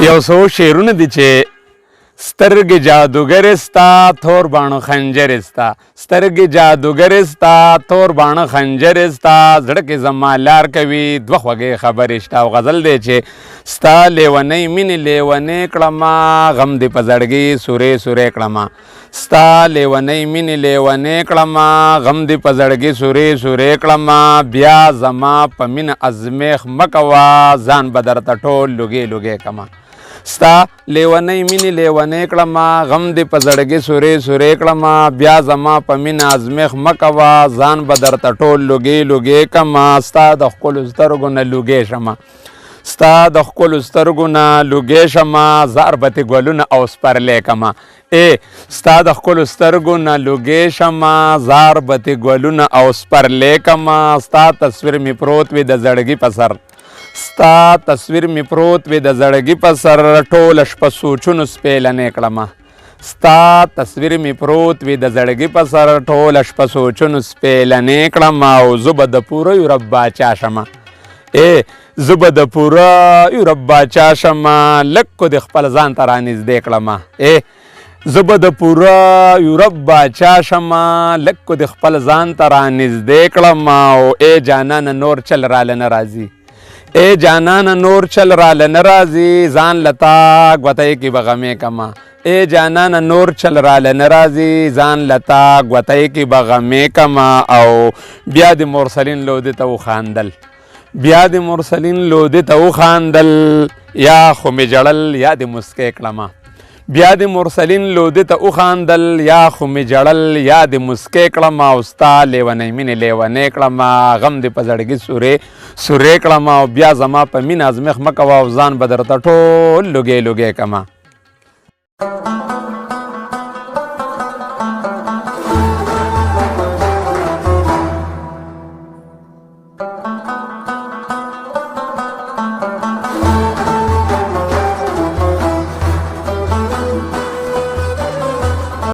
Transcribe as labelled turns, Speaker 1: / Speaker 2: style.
Speaker 1: یو څو شعرونه دي چې سترګې جادوګر ستا تور باڼه خنجر ستا سترګې جادوګر ستا تور باڼه خنجر ستا زړه کې زما لار کوي دوه خوږې خبرې شته او غزل دی چې ستا لیونۍ مینې لیونې کړمه غم دې په زړګي سورې سورې کړمه ستا لیونۍ مینې لیونې کړمه غم دې په زړګي سورې سورې کړمه بیا زما په مینه ازمیښ مه کوه ځان به درته ټول لوګې لوګې کړمه ستا لیونۍ مینې لیونې کړمه غم دې په زړګي سورې سورې کړمه بیا زما په مینه ازمیښ مه کوه ځان به درته ټول لوګې لوګې کړمه ستا د ښکلو سترګو نه لوګې شمه ستا د ښکلو سترګو نه لوګې شمه زار بتې ګلونه او سپرلی کړمه ستا د ښکلو سترګو نه لوګې شمه زار بتې ګلونه او سپرلی کړمه ستا تصویر مې پروت وي د زړګي په سر ستا تصویر می پروت وي د زړګي په سر ټوله شپه سوچونو سپېلنې کړمه ستا تصویر می پروت وي د زړګي په سر ټوله شپه سوچونو سپېلنې کړمه او زه به د پوره یورپ باچا شمه زه به د پوره یورپ باچا شمه لږ کو د خپل ځان ته رانږدې کړمه زه به د پوره یورپ باچا شمه لږ کو د خپل ځان ته رانږدې کړمه او جانانه نور چل راله نه راځي جانانه نور چل راله نه راځي ځان لتا ګوتۍ کې به غمې کمه جانانه نور چل راله نه راځي ځان لتا ګوتۍ کې به غمې کمه او بیا د مرسلین لودې ته وخاندل بیا د مرسلین لودې ته وخاندل یا خو مې جړل یا د مسکۍ کړمه بیا د مرسلین لودې ته وخاندل یا خو مې جړل یا د مسکۍ کړمه او ستا لیونۍ مینې لیونۍ کړمه غم دې په زړګي سورې سورې کړمه او بیا زما په مینه ازمیښ مه کوه او ځان به درته ټول لوګې لوګې کړمه